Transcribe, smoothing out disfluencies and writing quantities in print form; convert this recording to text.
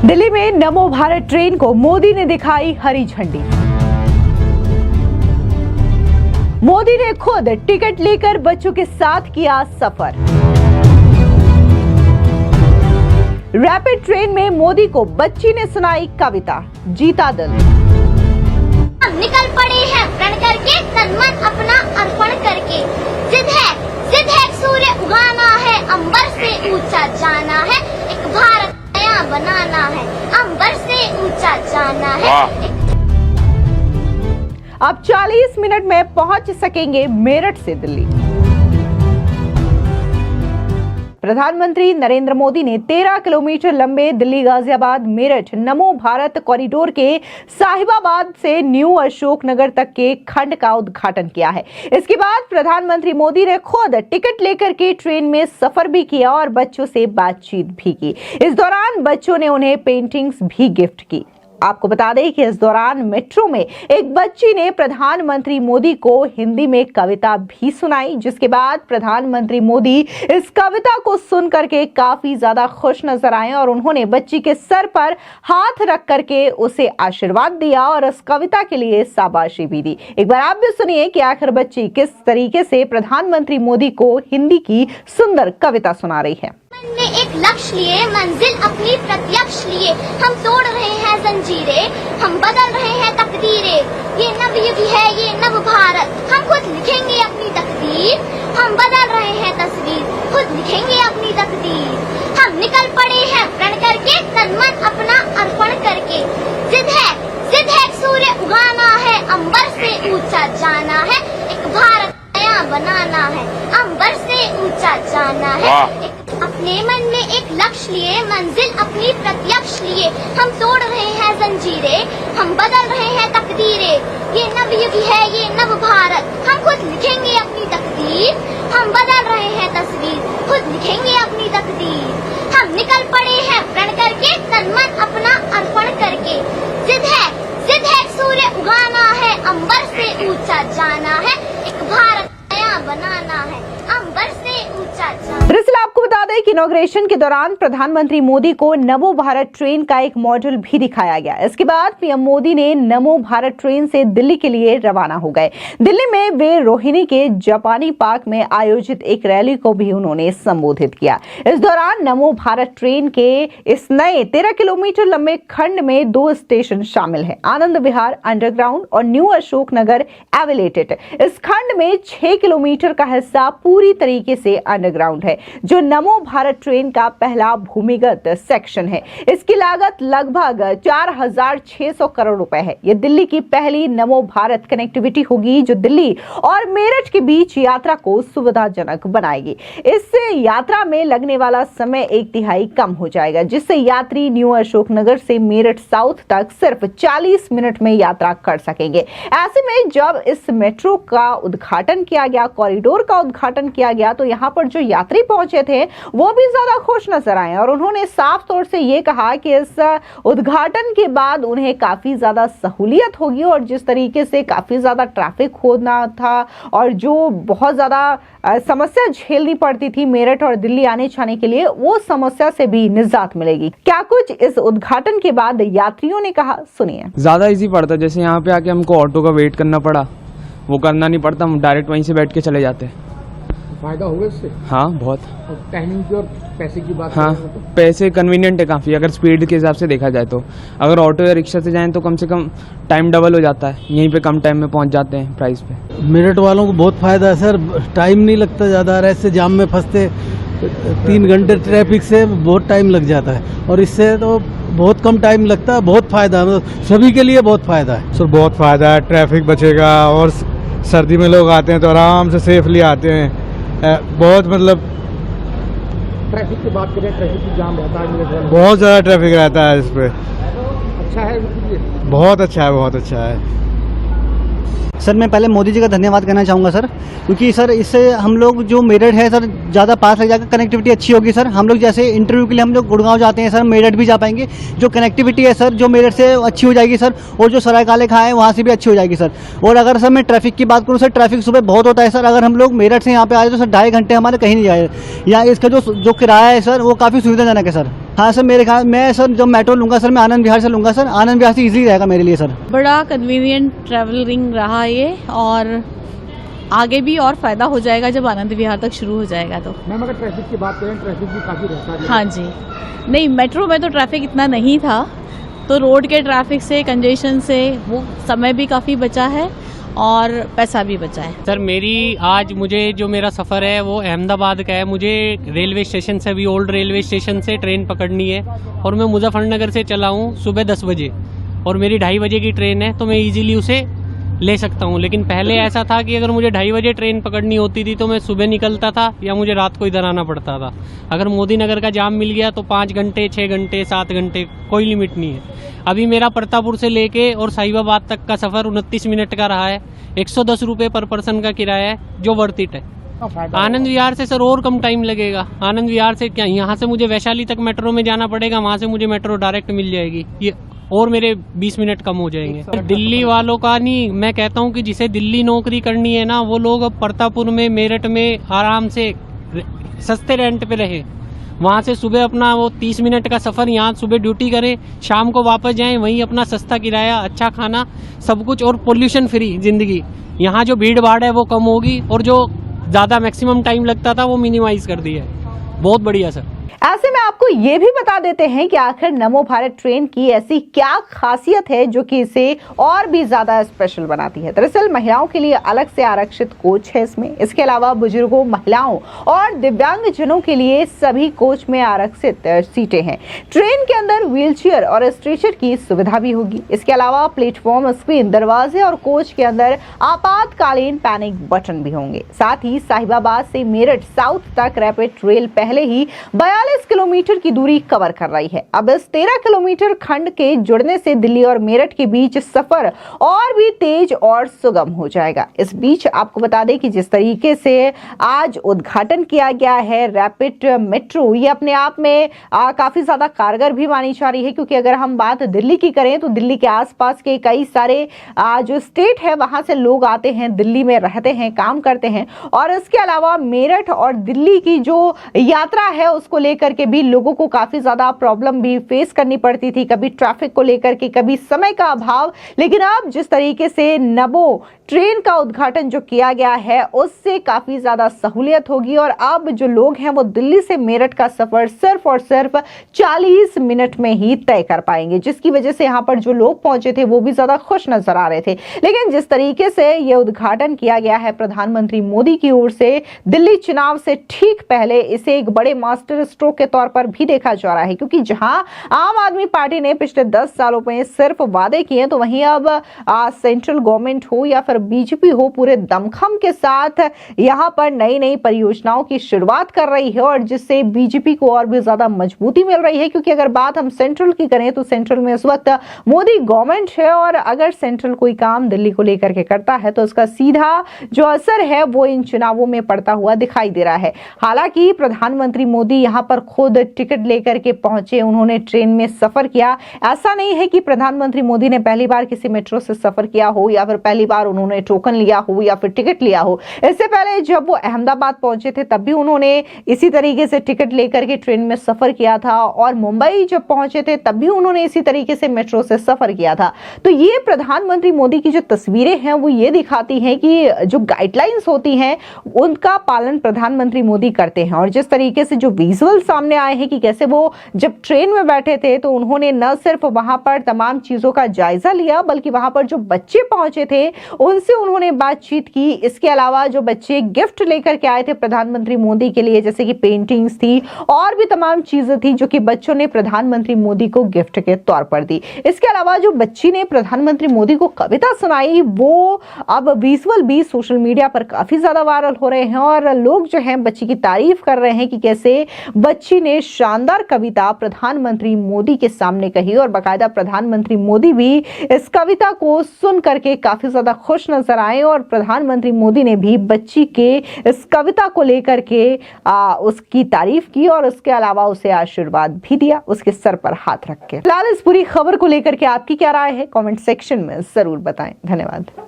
दिल्ली में नमो भारत ट्रेन को मोदी ने दिखाई हरी झंडी। मोदी ने खुद टिकट लेकर बच्चों के साथ किया सफर। रैपिड ट्रेन में मोदी को बच्ची ने सुनाई कविता, जीता दिल। हम निकल पड़े हैं प्रण करके, तन मन अपना अर्पण करके। जिद है सूर्य उगाना है, अंबर से ऊंचा जाना है, एक भारत नया बनाना है, अंबर से ऊंचा जाना है। अब 40 मिनट में पहुंच सकेंगे मेरठ से दिल्ली। प्रधानमंत्री नरेंद्र मोदी ने 13 किलोमीटर लंबे दिल्ली गाजियाबाद मेरठ नमो भारत कॉरिडोर के साहिबाबाद से न्यू अशोकनगर तक के खंड का उद्घाटन किया है। इसके बाद प्रधानमंत्री मोदी ने खुद टिकट लेकर के ट्रेन में सफर भी किया और बच्चों से बातचीत भी की। इस दौरान बच्चों ने उन्हें पेंटिंग्स भी गिफ्ट की। आपको बता दें कि इस दौरान मेट्रो में एक बच्ची ने प्रधानमंत्री मोदी को हिंदी में कविता भी सुनाई, जिसके बाद प्रधानमंत्री मोदी इस कविता को सुन करके काफी ज्यादा खुश नजर आए और उन्होंने बच्ची के सर पर हाथ रख करके उसे आशीर्वाद दिया और इस कविता के लिए शाबाशी भी दी। एक बार आप भी सुनिए कि आखिर बच्ची किस तरीके से प्रधानमंत्री मोदी को हिंदी की सुंदर कविता सुना रही है। ने एक लक्ष्य लिए, मंजिल अपनी प्रत्यक्ष लिए, हम तोड़ रहे हैं जंजीरें, हम बदल रहे हैं तकदीरें। ये नव युग है, ये नव भारत, हम खुद लिखेंगे अपनी तकदीर। हम बदल रहे हैं तस्वीर, खुद लिखेंगे अपनी तकदीर। हम निकल पड़े हैं प्रण करके, तन मन अपना अर्पण करके। जिद है सूर्य उगाना है, अंबर से ऊंचा जाना है, एक भारत नया बनाना है, अंबर से ऊंचा जाना है। अपने मन में एक लक्ष्य लिए, मंजिल अपनी प्रत्यक्ष लिए, हम तोड़ रहे हैं जंजीरें, हम बदल रहे हैं तकदीरें। ये नव युग है, ये नव भारत, हम खुद लिखेंगे अपनी तकदीर। हम बदल रहे हैं तस्वीर, खुद लिखेंगे अपनी तकदीर। हम निकल पड़े हैं प्रण करके, तन मन अपना अर्पण करके। जिद है सूर्य उगाना है, अंबर से ऊंचा जाना है, एक भारत नया बनाना है, अंबर से ऊंचा जाना। दरअसल आपको बता दें कि इनॉग्रेशन के दौरान प्रधानमंत्री मोदी को नमो भारत ट्रेन का एक मॉडल भी दिखाया गया। इसके बाद पीएम मोदी ने नमो भारत ट्रेन से दिल्ली के लिए रवाना हो गए। दिल्ली में वे रोहिणी के जापानी पार्क में आयोजित एक रैली को भी उन्होंने संबोधित किया। इस दौरान नमो भारत ट्रेन के इस नए 13 किलोमीटर लंबे खंड में 2 स्टेशन शामिल हैं, आनंद विहार अंडरग्राउंड और न्यू अशोकनगर एलिवेटेड। इस खंड में 6 किलोमीटर का हिस्सा पूरी तरीके से अंडरग्राउंड है, जो नमो भारत ट्रेन का पहला भूमिगत सेक्शन है। इसकी लागत लगभग 4600 करोड़ रुपए है। यह दिल्ली की पहली नमो भारत कनेक्टिविटी होगी, जो दिल्ली और मेरठ के बीच यात्रा को सुविधाजनक बनाएगी। इससे यात्रा में लगने वाला समय 1/3 कम हो जाएगा, जिससे यात्री न्यू अशोकनगर से मेरठ साउथ तक सिर्फ 40 मिनट में यात्रा कर सकेंगे। ऐसे में जब इस मेट्रो का उद्घाटन किया गया, कॉरिडोर का उद्घाटन किया गया, तो यहाँ पर जो यात्री पहुंचे थे वो भी ज्यादा खुश नजर आए और उन्होंने साफ तौर से ये कहा कि इस उद्घाटन के बाद उन्हें काफी ज्यादा सहूलियत होगी और जिस तरीके से काफी ज्यादा ट्रैफिक होना था और जो बहुत ज्यादा समस्या झेलनी पड़ती थी मेरठ और दिल्ली आने जाने के लिए, वो समस्या से भी निजात मिलेगी। क्या कुछ इस उद्घाटन के बाद यात्रियों ने कहा, सुनिए। ज्यादा इजी पड़ता, जैसे यहाँ पे आके हमको ऑटो का वेट करना पड़ा, वो करना नहीं पड़ता, हम डायरेक्ट वहीं से बैठ के चले जाते हैं। फायदा होगा इससे? हाँ, बहुत। टाइमिंग की और पैसे की बात हाँ, तो पैसे कन्वीनियंट है काफ़ी, अगर स्पीड के हिसाब से देखा जाए तो। अगर ऑटो या रिक्शा से जाएं तो कम से कम टाइम डबल हो जाता है, यहीं पे कम टाइम में पहुंच जाते हैं प्राइस पे। मेरठ वालों को बहुत फायदा है सर, टाइम नहीं लगता ज़्यादा, ऐसे जाम में फंसते 3 घंटे ट्रैफिक से बहुत टाइम लग जाता है और इससे तो बहुत कम टाइम लगता है। बहुत फायदा है, मतलब सभी के लिए बहुत फायदा है सर। बहुत फायदा है, ट्रैफिक बचेगा और सर्दी में लोग आते हैं तो आराम से सेफली आते हैं। बहुत मतलब ट्रैफिक की बात करें, ट्रैफिक की जाम रहता है, बहुत ज़्यादा ट्रैफिक रहता है इस पे। अच्छा है, बहुत अच्छा है, बहुत अच्छा है। सर मैं पहले मोदी जी का धन्यवाद करना चाहूँगा सर, क्योंकि सर इससे हम लोग जो मेरठ है सर ज़्यादा पास लग जाकर कनेक्टिविटी अच्छी होगी सर। हम लोग जैसे इंटरव्यू के लिए हम लोग गुड़गांव जाते हैं सर, मेरठ भी जा पाएंगे। जो कनेक्टिविटी है सर, जो मेरठ से अच्छी हो जाएगी सर, और जो सराय काले खां है वहाँ से भी अच्छी हो जाएगी सर। और अगर सर मैं ट्रैफिक की बात करूँ सर, ट्रैफिक सुबह बहुत होता है सर। अगर हम लोग मेरठ से यहाँ पे आए तो सर 2.5 घंटे हमारे कहीं नहीं जाए। यहाँ इसका जो किराया है सर वो काफ़ी सुविधाजनक है सर। हाँ सर, मेरे ख्याल मैं सर जब मेट्रो लूँगा सर, मैं आनंद विहार से लूँगा सर। आनंद विहार से इजीली रहेगा मेरे लिए सर। बड़ा कन्वीनियंट ट्रैवलिंग रहा ये, और आगे भी और फायदा हो जाएगा जब आनंद विहार तक शुरू हो जाएगा तो। मैम अगर ट्रैफिक की बात करें, ट्रैफिक भी काफ़ी रहता है। हाँ जी, नहीं मेट्रो में तो ट्रैफिक इतना नहीं था, तो रोड के ट्रैफिक से, कंजेशन से वो समय भी काफ़ी बचा है और पैसा भी बचा है। सर मुझे जो मेरा सफ़र है वो अहमदाबाद का है। मुझे रेलवे स्टेशन से भी, ओल्ड रेलवे स्टेशन से ट्रेन पकड़नी है और मैं मुजफ्फरनगर से चला हूँ सुबह 10 बजे और मेरी 2:30 बजे की ट्रेन है, तो मैं इजीली उसे ले सकता हूँ। लेकिन पहले ऐसा था कि अगर मुझे 2:30 बजे ट्रेन पकड़नी होती थी तो मैं सुबह निकलता था या मुझे रात को इधर आना पड़ता था। अगर मोदी नगर का जाम मिल गया तो 5 घंटे, 6 घंटे, 7 घंटे, कोई लिमिट नहीं है। अभी मेरा प्रतापपुर से लेके और साहिबाबाद तक का सफ़र 29 मिनट का रहा है। 110 रुपये पर पर्सन का किराया है, जो वर्थ इट है। आनंद विहार से सर और कम टाइम लगेगा। आनंद विहार से क्या, यहाँ से मुझे वैशाली तक मेट्रो में जाना पड़ेगा, वहाँ से मुझे मेट्रो डायरेक्ट मिल जाएगी, ये और मेरे 20 मिनट कम हो जाएंगे। दिल्ली वालों का नहीं, मैं कहता हूँ कि जिसे दिल्ली नौकरी करनी है ना, वो लोग अब प्रतापपुर में, मेरठ में आराम से सस्ते रेंट पे रहे। वहाँ से सुबह अपना वो 30 मिनट का सफ़र, यहाँ सुबह ड्यूटी करें, शाम को वापस जाएं, वहीं अपना सस्ता किराया, अच्छा खाना, सब कुछ और पोल्यूशन फ्री ज़िंदगी। यहाँ जो भीड़ भाड़ है वो कम होगी और जो ज़्यादा मैक्सिमम टाइम लगता था वो मिनिमाइज़ कर दिया है। बहुत बढ़िया सर। ऐसे में आपको ये भी बता देते हैं कि आखिर नमो भारत ट्रेन की ऐसी क्या खासियत है जो कि इसे और भी ज्यादा स्पेशल बनाती है। दरअसल महिलाओं के लिए अलग से आरक्षित कोच है इसमें। इसके अलावा बुजुर्गों, महिलाओं और दिव्यांगजनों के लिए सभी कोच में आरक्षित सीटें हैं। ट्रेन के अंदर व्हीलचेयर और स्ट्रेचर की सुविधा भी होगी। इसके अलावा प्लेटफॉर्म, स्क्रीन, दरवाजे और कोच के अंदर आपातकालीन पैनिक बटन भी होंगे। साथ ही साहिबाबाद से मेरठ साउथ तक रैपिड रेल पहले ही 42 किलोमीटर की दूरी कवर कर रही है। अब इस 13 किलोमीटर खंड के जुड़ने से दिल्ली और मेरठ के बीच सफर और भी तेज और सुगम हो जाएगा। इस बीच आपको बता दें कि जिस तरीके से आज उद्घाटन किया गया है रैपिड मेट्रो, ये अपने आप में काफी ज्यादा कारगर भी मानी जा रही है, क्योंकि अगर हम बात दिल्ली की करें तो दिल्ली के आसपास के कई सारे जो स्टेट है वहां से लोग आते हैं, दिल्ली में रहते हैं, काम करते हैं, और इसके अलावा मेरठ और दिल्ली की जो यात्रा है उसको लेकर के भी लोगों को काफी ज्यादा प्रॉब्लम भी फेस करनी पड़ती थी, कभी ट्रैफिक को लेकर के, कभी समय का अभाव। लेकिन अब जिस तरीके से नमो ट्रेन का उद्घाटन जो किया गया है उससे काफी ज्यादा सहूलियत होगी और अब जो लोग हैं वो दिल्ली से मेरठ का सफर सिर्फ और सिर्फ 40 मिनट में ही तय कर पाएंगे, जिसकी वजह से यहाँ पर जो लोग पहुंचे थे वो भी ज्यादा खुश नजर आ रहे थे। लेकिन जिस तरीके से ये उद्घाटन किया गया है प्रधानमंत्री मोदी की ओर से दिल्ली चुनाव से ठीक पहले, इसे एक बड़े मास्टर स्ट्रोक के तौर पर भी देखा जा रहा है, क्योंकि जहां आम आदमी पार्टी ने पिछले 10 सालों में सिर्फ वादे किए, तो वहीं अब सेंट्रल गवर्नमेंट हो या फिर बीजेपी हो पूरे दमखम के साथ यहां पर नई नई परियोजनाओं की शुरुआत कर रही है, और जिससे बीजेपी को और भी ज्यादा मजबूती मिल रही है। क्योंकि अगर बात हम सेंट्रल की करें तो सेंट्रल में इस वक्त मोदी गवर्नमेंट है, और अगर सेंट्रल कोई काम दिल्ली को लेकर के करता है तो उसका सीधा जो असर है वो इन चुनावों में पड़ता हुआ दिखाई दे रहा है। हालांकि प्रधानमंत्री मोदी यहां पर खुद टिकट लेकर के पहुंचे, उन्होंने ट्रेन में सफर किया। ऐसा नहीं है कि प्रधानमंत्री मोदी ने पहली बार किसी मेट्रो से सफर किया हो या फिर पहली बार उन्होंने टोकन लिया हो या फिर टिकट लिया हो। इससे पहले जब वो अहमदाबाद पहुंचे थे तब भी उन्होंने इसी तरीके से टिकट लेकर के ट्रेन में सफर किया था, और मुंबई जब पहुंचे थे तब भी उन्होंने इसी तरीके से मेट्रो से सफर किया था। तो ये प्रधानमंत्री मोदी की जो तस्वीरें हैं वो ये दिखाती हैं कि जो गाइडलाइंस होती हैं उनका पालन प्रधानमंत्री मोदी करते हैं। और जिस तरीके से जो विजुअल सामने आए हैं कि कैसे वो जब ट्रेन में बैठे थे तो उन्होंने न सिर्फ वहां पर तमाम चीजों का जायजा लिया, बल्कि वहां पर जो बच्चे पहुंचे थे उनसे उन्होंने बातचीत की। इसके अलावा जो बच्चे गिफ्ट लेकर के आए थे प्रधानमंत्री मोदी के लिए, जैसे कि पेंटिंग्स थी और भी तमाम चीजें थी जो कि बच्चों ने प्रधानमंत्री मोदी को गिफ्ट के तौर पर दी। इसके अलावा जो बच्ची ने प्रधानमंत्री मोदी को कविता सुनाई, वो अब विजुअल भी सोशल मीडिया पर काफी ज्यादा वायरल हो रहे हैं, और लोग जो हैं बच्ची की तारीफ कर रहे हैं कि कैसे बच्ची ने शानदार कविता प्रधानमंत्री मोदी के सामने कही, और बाकायदा प्रधानमंत्री मोदी भी इस कविता को सुन करके काफी ज्यादा खुश नजर आए, और प्रधानमंत्री मोदी ने भी बच्ची के इस कविता को लेकर के उसकी तारीफ की और उसके अलावा उसे आशीर्वाद भी दिया उसके सर पर हाथ रख के। फिलहाल इस पूरी खबर को लेकर के आपकी क्या राय है कमेंट सेक्शन में जरूर बताएं। धन्यवाद।